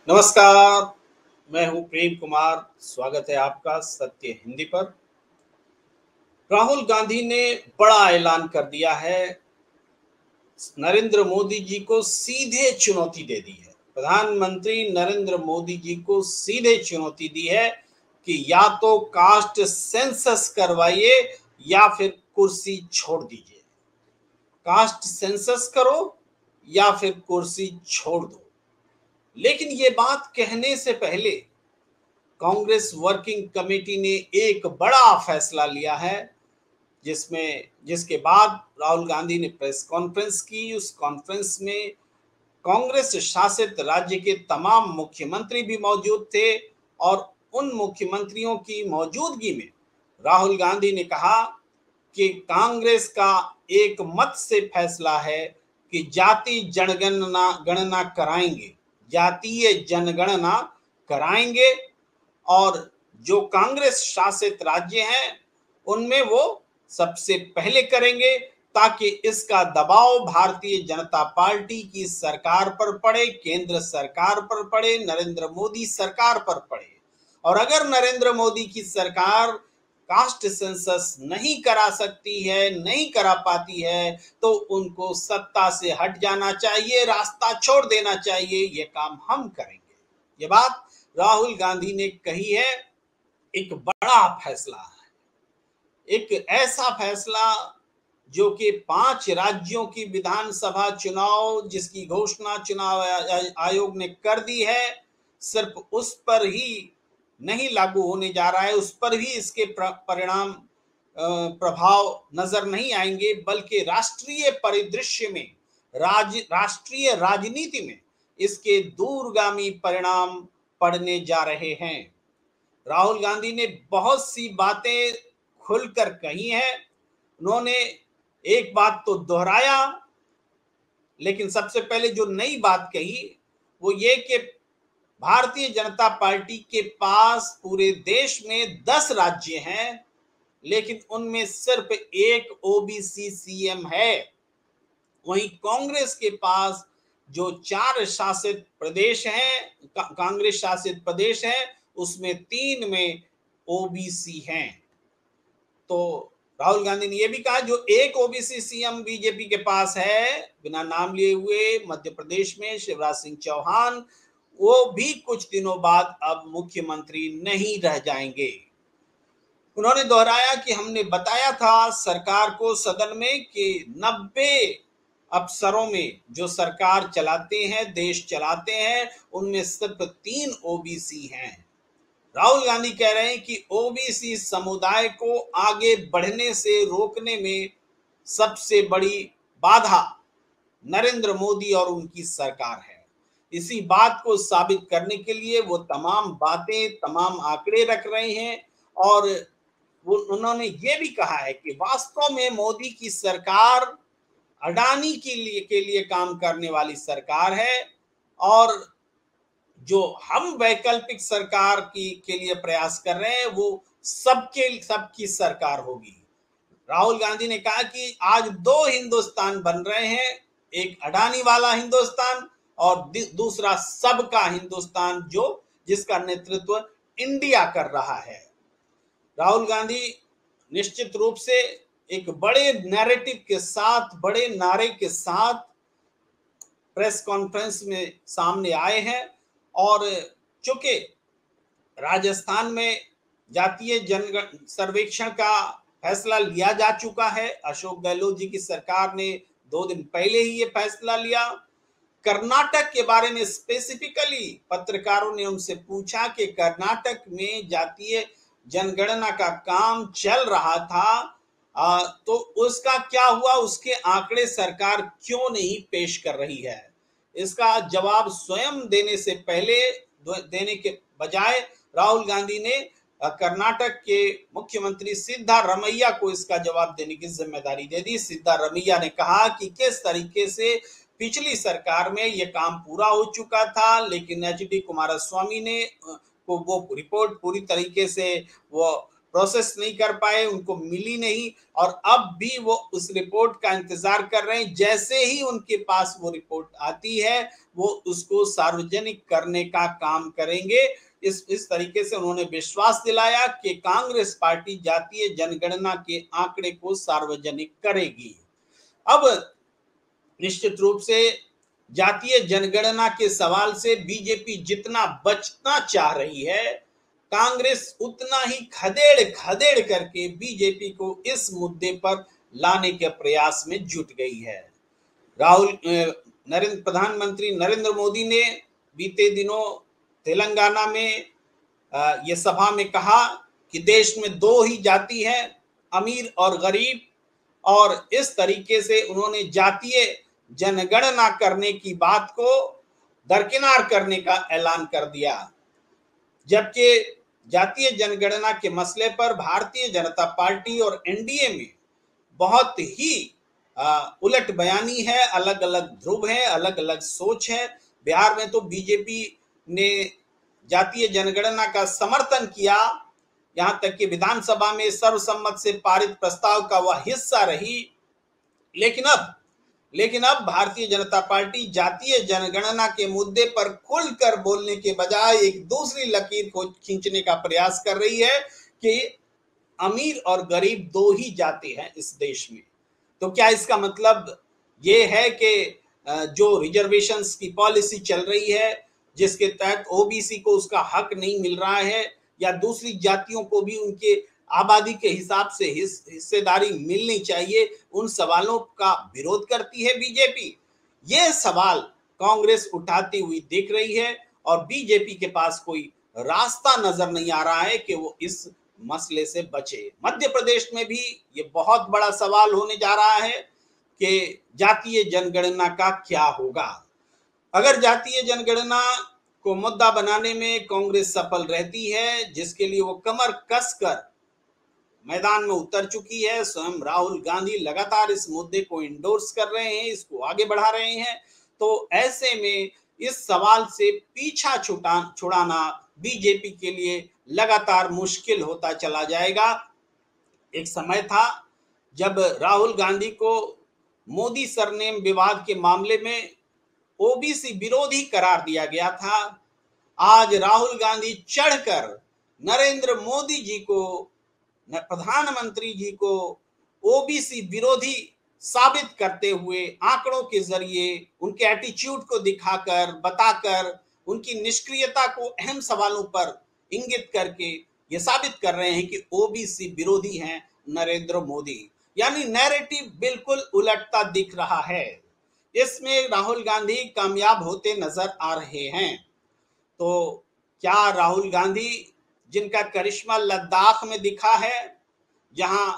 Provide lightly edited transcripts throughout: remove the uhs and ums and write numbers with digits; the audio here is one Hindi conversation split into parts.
नमस्कार। मैं हूं प्रेम कुमार। स्वागत है आपका सत्य हिंदी पर। राहुल गांधी ने बड़ा ऐलान कर दिया है। नरेंद्र मोदी जी को सीधे चुनौती दे दी है। प्रधानमंत्री नरेंद्र मोदी जी को सीधे चुनौती दी है कि या तो कास्ट सेंसस करवाइए या फिर कुर्सी छोड़ दीजिए। कास्ट सेंसस करो या फिर कुर्सी छोड़ दो। लेकिन ये बात कहने से पहले कांग्रेस वर्किंग कमेटी ने एक बड़ा फैसला लिया है, जिसके बाद राहुल गांधी ने प्रेस कॉन्फ्रेंस की। उस कॉन्फ्रेंस में कांग्रेस शासित राज्य के तमाम मुख्यमंत्री भी मौजूद थे और उन मुख्यमंत्रियों की मौजूदगी में राहुल गांधी ने कहा कि कांग्रेस का एक मत से फैसला है कि जाति जनगणना गणना कराएंगे, जातीय जनगणना कराएंगे और जो कांग्रेस शासित राज्य हैं उनमें वो सबसे पहले करेंगे, ताकि इसका दबाव भारतीय जनता पार्टी की सरकार पर पड़े, केंद्र सरकार पर पड़े, नरेंद्र मोदी सरकार पर पड़े। और अगर नरेंद्र मोदी की सरकार कास्ट सेंसस नहीं करा सकती है, नहीं करा पाती है, तो उनको सत्ता से हट जाना चाहिए, रास्ता छोड़ देना चाहिए। ये काम हम करेंगे। ये बात राहुल गांधी ने कही है। एक बड़ा फैसला है, एक ऐसा फैसला जो कि 5 राज्यों की विधानसभा चुनाव जिसकी घोषणा चुनाव आयोग ने कर दी है, सिर्फ उस पर ही नहीं लागू होने जा रहा है, उस पर ही इसके परिणाम प्रभाव नजर नहीं आएंगे, बल्कि राष्ट्रीय परिदृश्य में, राष्ट्रीय राजनीति में इसके दूरगामी परिणाम पड़ने जा रहे हैं। राहुल गांधी ने बहुत सी बातें खुलकर कही हैं। उन्होंने एक बात तो दोहराया, लेकिन सबसे पहले जो नई बात कही वो ये कि भारतीय जनता पार्टी के पास पूरे देश में 10 राज्य हैं, लेकिन उनमें सिर्फ एक ओबीसी सीएम है। वहीं कांग्रेस के पास जो 4 शासित प्रदेश हैं, कांग्रेस शासित प्रदेश हैं, उसमें 3 में ओबीसी हैं। तो राहुल गांधी ने यह भी कहा जो एक ओबीसी सीएम बीजेपी के पास है, बिना नाम लिए हुए, मध्य प्रदेश में शिवराज सिंह चौहान, वो भी कुछ दिनों बाद अब मुख्यमंत्री नहीं रह जाएंगे। उन्होंने दोहराया कि हमने बताया था सरकार को सदन में कि 90 अफसरों में जो सरकार चलाते हैं, देश चलाते हैं, उनमें सिर्फ 3 ओबीसी हैं। राहुल गांधी कह रहे हैं कि ओबीसी समुदाय को आगे बढ़ने से रोकने में सबसे बड़ी बाधा नरेंद्र मोदी और उनकी सरकार है। इसी बात को साबित करने के लिए वो तमाम बातें, तमाम आंकड़े रख रहे हैं और उन्होंने ये भी कहा है कि वास्तव में मोदी की सरकार अडानी के लिए काम करने वाली सरकार है और जो हम वैकल्पिक सरकार के लिए प्रयास कर रहे हैं वो सबकी सरकार होगी। राहुल गांधी ने कहा कि आज 2 हिंदुस्तान बन रहे हैं, एक अडानी वाला हिंदुस्तान और दूसरा सबका हिंदुस्तान, जो जिसका नेतृत्व इंडिया कर रहा है। राहुल गांधी निश्चित रूप से एक बड़े नैरेटिव के साथ, बड़े नारे के साथ प्रेस कॉन्फ्रेंस में सामने आए हैं और चूंकि राजस्थान में जातीय जनगणना सर्वेक्षण का फैसला लिया जा चुका है, अशोक गहलोत जी की सरकार ने 2 दिन पहले ही ये फैसला लिया। कर्नाटक के बारे में स्पेसिफिकली पत्रकारों ने उनसे पूछा कि कर्नाटक में जातीय जनगणना का काम चल रहा था, तो उसका क्या हुआ, उसके आंकड़े सरकार क्यों नहीं पेश कर रही है। इसका जवाब स्वयं देने के बजाय राहुल गांधी ने कर्नाटक के मुख्यमंत्री सिद्धारमैया को इसका जवाब देने की जिम्मेदारी दे दी। सिद्धारमैया ने कहा कि किस तरीके से पिछली सरकार में यह काम पूरा हो चुका था, लेकिन एचडी कुमारस्वामी ने को वो रिपोर्ट पूरी तरीके से वो प्रोसेस नहीं कर पाए, उनको मिली नहीं, और अब भी वो उस रिपोर्ट का इंतजार कर रहे हैं। जैसे ही उनके पास वो रिपोर्ट आती है वो उसको सार्वजनिक करने का काम करेंगे। इस तरीके से उन्होंने विश्वास दिलाया कि कांग्रेस पार्टी जातीय जनगणना के आंकड़े को सार्वजनिक करेगी। अब निश्चित रूप से जातीय जनगणना के सवाल से बीजेपी जितना बचना चाह रही है, कांग्रेस उतना ही खदेड़ खदेड़ करके बीजेपी को इस मुद्दे पर लाने के प्रयास में जुट गई है। प्रधानमंत्री नरेंद्र मोदी ने बीते दिनों तेलंगाना में ये सभा में कहा कि देश में दो ही जाति है, अमीर और गरीब, और इस तरीके से उन्होंने जातीय जनगणना करने की बात को दरकिनार करने का ऐलान कर दिया। जबकि जातीय जनगणना के मसले पर भारतीय जनता पार्टी और एनडीए में बहुत ही उलट बयानी है, अलग अलग ध्रुव है, अलग अलग सोच है। बिहार में तो बीजेपी ने जातीय जनगणना का समर्थन किया, यहां तक कि विधानसभा में सर्वसम्मत से पारित प्रस्ताव का वह हिस्सा रही। लेकिन अब भारतीय जनता पार्टी जातीय जनगणना के मुद्दे पर खुलकर बोलने के बजाय एक दूसरी लकीर को खींचने का प्रयास कर रही है कि अमीर और गरीब दो ही जाति हैं इस देश में। तो क्या इसका मतलब ये है कि जो रिजर्वेशंस की पॉलिसी चल रही है, जिसके तहत ओबीसी को उसका हक नहीं मिल रहा है, या दूसरी जातियों को भी उनके आबादी के हिसाब से हिस्सेदारी मिलनी चाहिए, उन सवालों का विरोध करती है बीजेपी? ये सवाल कांग्रेस उठाती हुई दिख रही है और बीजेपी के पास कोई रास्ता नजर नहीं आ रहा है कि वो इस मसले से बचे। मध्य प्रदेश में भी ये बहुत बड़ा सवाल होने जा रहा है कि जातीय जनगणना का क्या होगा। अगर जातीय जनगणना को मुद्दा बनाने में कांग्रेस सफल रहती है, जिसके लिए वो कमर कसकर मैदान में उतर चुकी है, स्वयं राहुल गांधी लगातार इस मुद्दे को इंडोर्स कर रहे हैं, इसको आगे बढ़ा रहे हैं, तो ऐसे में इस सवाल से पीछा छुड़ाना बीजेपी के लिए लगातार मुश्किल होता चला जाएगा। एक समय था जब राहुल गांधी को मोदी सरनेम विवाद के मामले में ओबीसी विरोधी करार दिया गया था। आज राहुल गांधी चढ़कर नरेंद्र मोदी जी को, प्रधानमंत्री जी को ओबीसी विरोधी साबित करते हुए आंकड़ों के जरिए उनके एटीट्यूड को दिखाकर, बताकर, उनकी निष्क्रियता को अहम सवालों पर इंगित करके ये साबित कर रहे हैं कि ओबीसी विरोधी हैं नरेंद्र मोदी। यानी नैरेटिव बिल्कुल उलटता दिख रहा है। इसमें राहुल गांधी कामयाब होते नजर आ रहे हैं। तो क्या राहुल गांधी, जिनका करिश्मा लद्दाख में दिखा है, जहां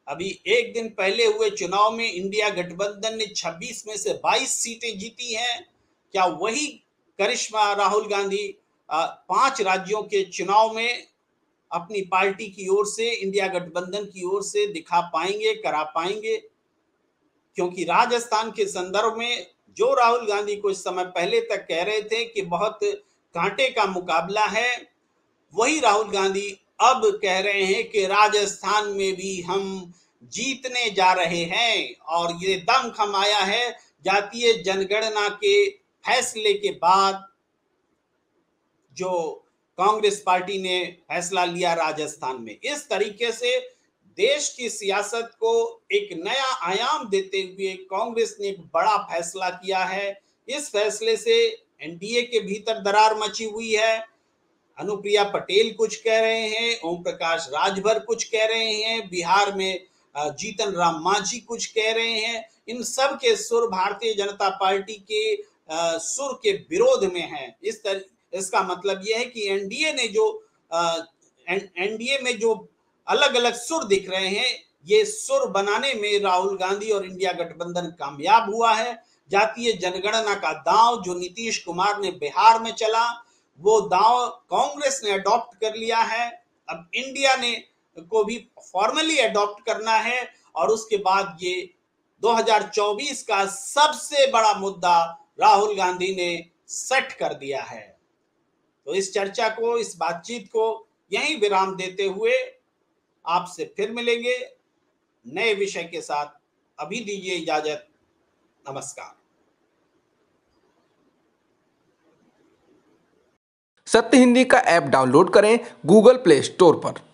अभी एक दिन पहले हुए चुनाव में इंडिया गठबंधन ने 26 में से 22 सीटें जीती हैं, क्या वही करिश्मा राहुल गांधी 5 राज्यों के चुनाव में अपनी पार्टी की ओर से, इंडिया गठबंधन की ओर से दिखा पाएंगे, करा पाएंगे? क्योंकि राजस्थान के संदर्भ में जो राहुल गांधी कुछ समय पहले तक कह रहे थे कि बहुत कांटे का मुकाबला है, वही राहुल गांधी अब कह रहे हैं कि राजस्थान में भी हम जीतने जा रहे हैं। और ये दमखम आया है जातीय जनगणना के फैसले के बाद, जो कांग्रेस पार्टी ने फैसला लिया राजस्थान में। इस तरीके से देश की सियासत को एक नया आयाम देते हुए कांग्रेस ने एक बड़ा फैसला किया है। इस फैसले से एनडीए के भीतर दरार मची हुई है। अनुप्रिया पटेल कुछ कह रहे हैं, ओम प्रकाश राजभर कुछ कह रहे हैं, बिहार में जीतन राम मांझी कुछ कह रहे हैं। इन सब के सुर भारतीय जनता पार्टी के सुर के विरोध में है। इसका मतलब यह है कि एनडीए में जो अलग अलग सुर दिख रहे हैं, ये सुर बनाने में राहुल गांधी और इंडिया गठबंधन कामयाब हुआ है। जातीय जनगणना का दांव जो नीतीश कुमार ने बिहार में चला, वो दांव कांग्रेस ने अडॉप्ट कर लिया है। अब इंडिया ने को भी फॉर्मली अडॉप्ट करना है, और उसके बाद ये 2024 का सबसे बड़ा मुद्दा राहुल गांधी ने सेट कर दिया है। तो इस चर्चा को, इस बातचीत को यहीं विराम देते हुए आपसे फिर मिलेंगे नए विषय के साथ। अभी दीजिए इजाजत। नमस्कार। सत्य हिंदी का ऐप डाउनलोड करें गूगल प्ले स्टोर पर।